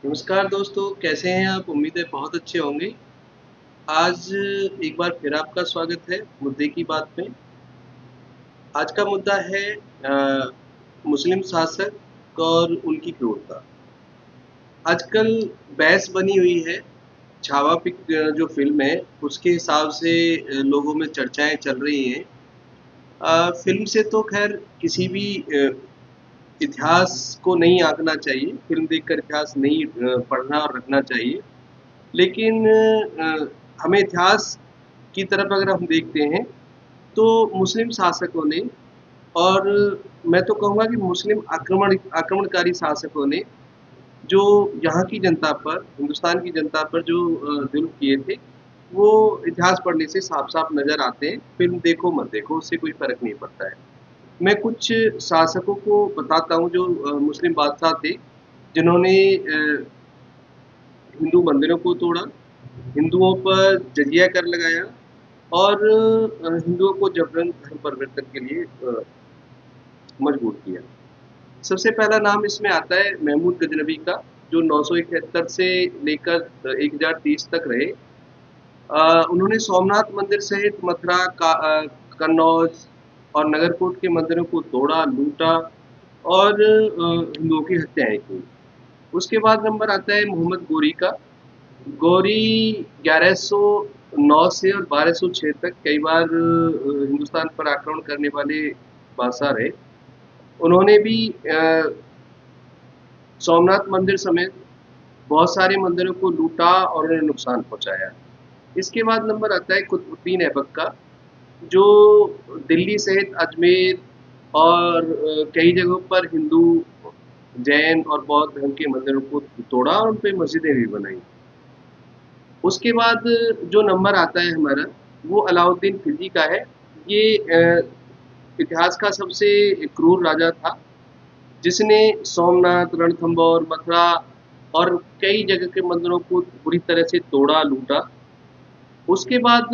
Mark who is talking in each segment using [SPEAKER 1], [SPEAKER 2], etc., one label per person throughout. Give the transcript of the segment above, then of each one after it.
[SPEAKER 1] नमस्कार दोस्तों, कैसे हैं आप? उम्मीद है बहुत अच्छे होंगे। आज एक बार फिर आपका स्वागत है मुद्दे की बात में। आज का मुद्दा है मुस्लिम शासक और उनकी क्रूरता। आजकल बहस बनी हुई है, छावा जो फ़िल्म है उसके हिसाब से लोगों में चर्चाएँ चल रही हैं। फ़िल्म से तो ख़ैर किसी भी इतिहास को नहीं आंकना चाहिए, फ़िल्म देखकर इतिहास नहीं पढ़ना और रखना चाहिए। लेकिन हमें इतिहास की तरफ अगर हम देखते हैं तो मुस्लिम शासकों ने और मैं तो कहूँगा कि मुस्लिम आक्रमणकारी शासकों ने जो यहाँ की जनता पर, हिंदुस्तान की जनता पर जो जुल्म किए थे, वो इतिहास पढ़ने से साफ-साफ नज़र आते हैं। फ़िल्म देखो मत देखो, उससे कोई फ़र्क नहीं पड़ता है। मैं कुछ शासकों को बताता हूँ जो मुस्लिम बादशाह थे, जिन्होंने हिंदू मंदिरों को तोड़ा, हिंदुओं पर जजिया कर लगाया और हिंदुओं को जबरन धर्म परिवर्तन के लिए मजबूर किया। सबसे पहला नाम इसमें आता है महमूद गजनवी का, जो 971 से लेकर 1030 तक रहे। उन्होंने सोमनाथ मंदिर सहित मथुरा, कन्नौज और नगरकोट के मंदिरों को तोड़ा, लूटा और हिंदुओं की हत्याएँ की। उसके बाद नंबर आता है मोहम्मद गोरी का। गौरी 1109 से और 1206 तक कई बार हिंदुस्तान पर आक्रमण करने वाले बादशाह रहे। उन्होंने भी सोमनाथ मंदिर समेत बहुत सारे मंदिरों को लूटा और उन्हें नुकसान पहुंचाया। इसके बाद नंबर आता है कुतुबुद्दीन ऐबक का, जो दिल्ली सहित अजमेर और कई जगहों पर हिंदू, जैन और बौद्ध धर्म के मंदिरों को तोड़ा और उन पे मस्जिदें भी बनाई। उसके बाद जो नंबर आता है हमारा, वो अलाउद्दीन खिलजी का है। ये इतिहास का सबसे क्रूर राजा था, जिसने सोमनाथ, रणथंभौर, मथुरा और कई जगह के मंदिरों को बुरी तरह से तोड़ा, लूटा। उसके बाद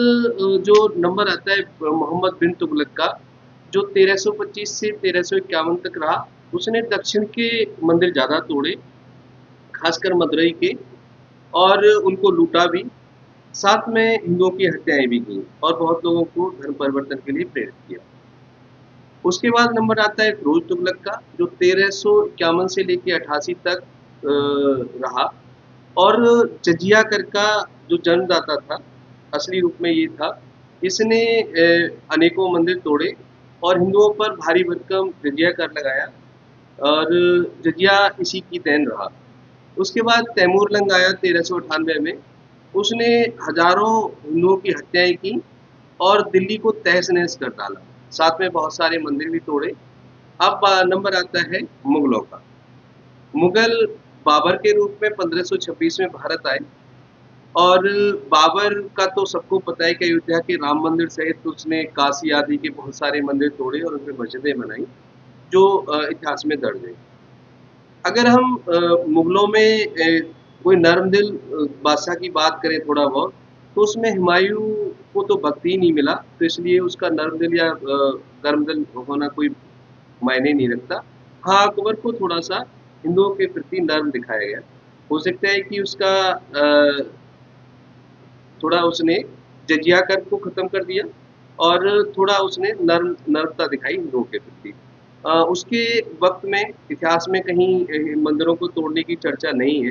[SPEAKER 1] जो नंबर आता है मोहम्मद बिन तुगलक का, जो 1325 से 1351 तक रहा। उसने दक्षिण के मंदिर ज़्यादा तोड़े, खासकर मदुरई के, और उनको लूटा भी। साथ में हिंदुओं की हत्याएँ भी की और बहुत लोगों को धर्म परिवर्तन के लिए प्रेरित किया। उसके बाद नंबर आता है फ़िरोज़ तुगलक का, जो 1351 से लेके 88 तक रहा और जजिया कर का जो जन्मदाता था, असली रूप में ये था। इसने अनेकों मंदिर तोड़े और हिंदुओं पर भारी भरकम जजिया कर लगाया और जजिया इसी की देन रहा। उसके बाद तैमूरलंग आया 1398 में। उसने हज़ारों हिंदुओं की हत्याएँ की और दिल्ली को तहस-नहस कर डाला। साथ में बहुत सारे मंदिर भी तोड़े। अब नंबर आता है मुगलों का। मुगल बाबर के रूप में 1526 में भारत आए और बाबर का तो सबको पता है कि अयोध्या के राम मंदिर सहित उसने काशी आदि के बहुत सारे मंदिर तोड़े और उनपे मस्जिदें बनाई, जो इतिहास में दर्ज है। अगर हम मुगलों में कोई नर्मदिल बादशाह की बात करें थोड़ा बहुत, तो उसमें हुमायूँ को तो वक़्त ही नहीं मिला, तो इसलिए उसका नर्मदिल या गर्मदिल होना कोई मायने नहीं रखता। हाँ, अकबर को थोड़ा-सा हिंदुओं के प्रति नर्म दिखाया गया। हो सकता है कि उसका थोड़ा उसने जजिया कर को ख़त्म कर दिया और थोड़ा उसने नर्मता दिखाई हिंदुओं के प्रति। उसके वक़्त में इतिहास में कहीं मंदिरों को तोड़ने की चर्चा नहीं है,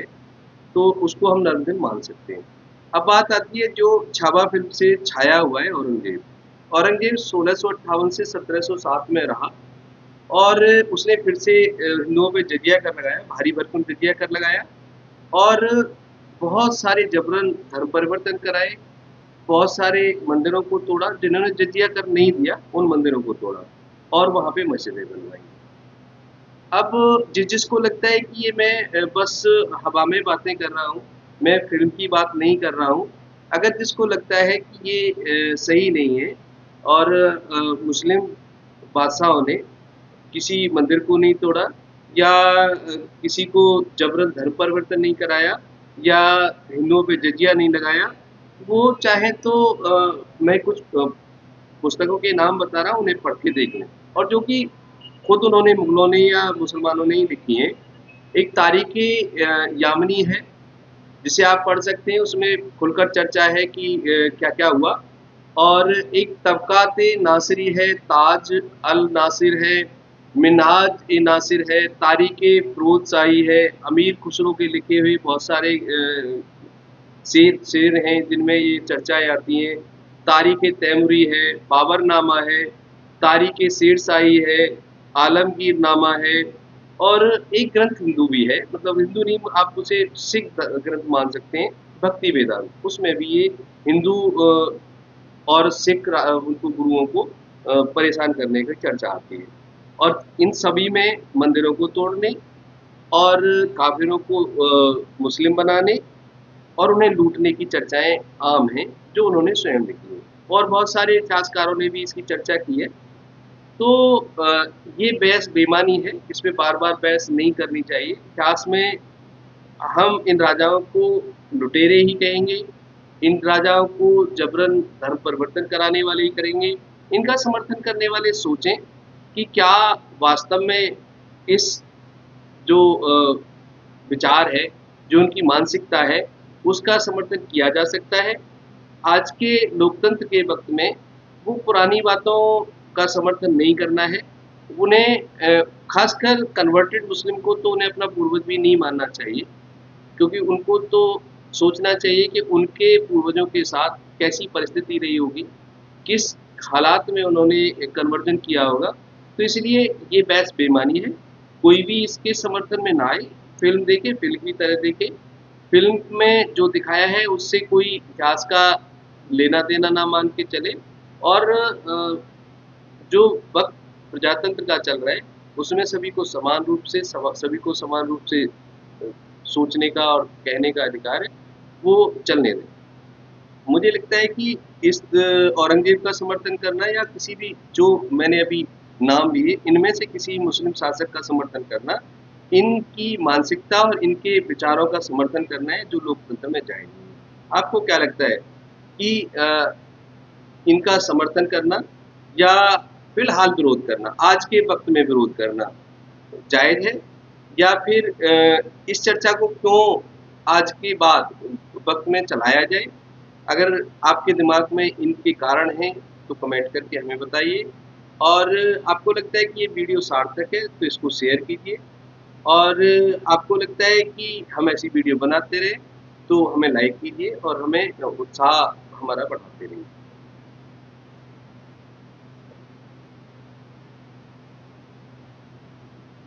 [SPEAKER 1] तो उसको हम नर्मदिन मान सकते हैं। अब बात आती है जो छावा फ़िल्म से छाया हुआ है औरंगज़ेब। औरंगज़ेब 1658 से 1707 में रहा और उसने फिर से हिंदुओं पे जजिया कर लगाया, भारी भरकम जजिया कर लगाया और बहुत सारे जबरन धर्म परिवर्तन कराए, बहुत सारे मंदिरों को तोड़ा, जिन्होंने जजिया कर नहीं दिया, उन मंदिरों को तोड़ा और वहाँ पे मस्जिदें बनवाई। अब जिसको लगता है कि ये मैं बस हवा में बातें कर रहा हूँ, मैं फ़िल्म की बात नहीं कर रहा हूँ। अगर जिसको लगता है कि ये सही नहीं है और मुस्लिम बादशाहों ने किसी मंदिर को नहीं तोड़ा या किसी को जबरन धर्म परिवर्तन नहीं कराया या हिंदुओं पे जजिया नहीं लगाया, वो चाहे तो मैं कुछ पुस्तकों के नाम बता रहा हूँ, उन्हें पढ़ के देख लें और जो कि खुद उन्होंने मुगलों ने या मुसलमानों ने ही लिखी हैं। एक तारीख़ यामनी है जिसे आप पढ़ सकते हैं, उसमें खुलकर चर्चा है कि क्या-क्या हुआ। और एक तबक़ात-ए नासिरी है, ताज अल नासिर है, मिन्हाज-ए नासिर है, तारीख़ फ़िरोज़ शाही है, अमीर खुसरो के लिखे हुए बहुत सारे शेर हैं जिनमें ये चर्चाएँ आती हैं। तारीख़ तैमूरी है, बाबरनामा है, तारीख़ शेर शाही है, आलमगीरनामा है और एक ग्रंथ हिंदू भी है, मतलब हिंदू नहीं, आप उसे सिख ग्रंथ मान सकते हैं, भक्ति वेदांत। उसमें भी ये हिंदू और सिख उनको गुरुओं को परेशान करने की चर्चा आती है। और इन सभी में मंदिरों को तोड़ने और काफ़िरों को मुस्लिम बनाने और उन्हें लूटने की चर्चाएँ आम हैं, जो उन्होंने स्वयं लिखी हैं। और बहुत सारे इतिहासकारों ने भी इसकी चर्चा की है। तो ये बहस बेईमानी है, इसमें बार-बार बहस नहीं करनी चाहिए। इतिहास में हम इन राजाओं को लुटेरे ही कहेंगे, इन राजाओं को जबरन धर्म परिवर्तन कराने वाले ही करेंगे। इनका समर्थन करने वाले सोचें कि क्या वास्तव में इस जो विचार है, जो उनकी मानसिकता है, उसका समर्थन किया जा सकता है। आज के लोकतंत्र के वक़्त में वो पुरानी बातों का समर्थन नहीं करना है। उन्हें ख़ासकर कन्वर्टेड मुस्लिम को तो उन्हें अपना पूर्वज भी नहीं मानना चाहिए, क्योंकि उनको तो सोचना चाहिए कि उनके पूर्वजों के साथ कैसी परिस्थिति रही होगी, किस हालात में उन्होंने कन्वर्जन किया होगा। तो इसलिए ये बहस बेईमानी है। कोई भी इसके समर्थन में ना आए, फ़िल्म देखे, फ़िल्म की तरह देखे। फ़िल्म में जो दिखाया है उससे कोई इतिहास का लेना-देना ना मान के चले और जो वक़्त प्रजातंत्र का चल रहा है, उसमें सभी को समान रूप से सोचने का और कहने का अधिकार है, वो चलने दें। मुझे लगता है कि इस औरंगज़ेब का समर्थन करना या किसी भी जो मैंने अभी नाम लिए, इनमें से किसी मुस्लिम शासक का समर्थन करना, इनकी मानसिकता और इनके विचारों का समर्थन करना है, जो लोकतंत्र में जायज़ नहीं है। आपको क्या लगता है कि इनका समर्थन करना या फ़िलहाल विरोध करना, आज के वक़्त में विरोध करना जायज़ है? या फिर इस चर्चा को क्यों आज के बाद वक़्त में चलाया जाए? अगर आपके दिमाग में इनके कारण हैं, तो कमेंट करके हमें बताइए। और आपको लगता है कि ये वीडियो सार्थक है, तो इसको शेयर कीजिए। और आपको लगता है कि हम ऐसी वीडियो बनाते रहें, तो हमें लाइक कीजिए और हमें उत्साह हमारा बढ़ाते रहिए।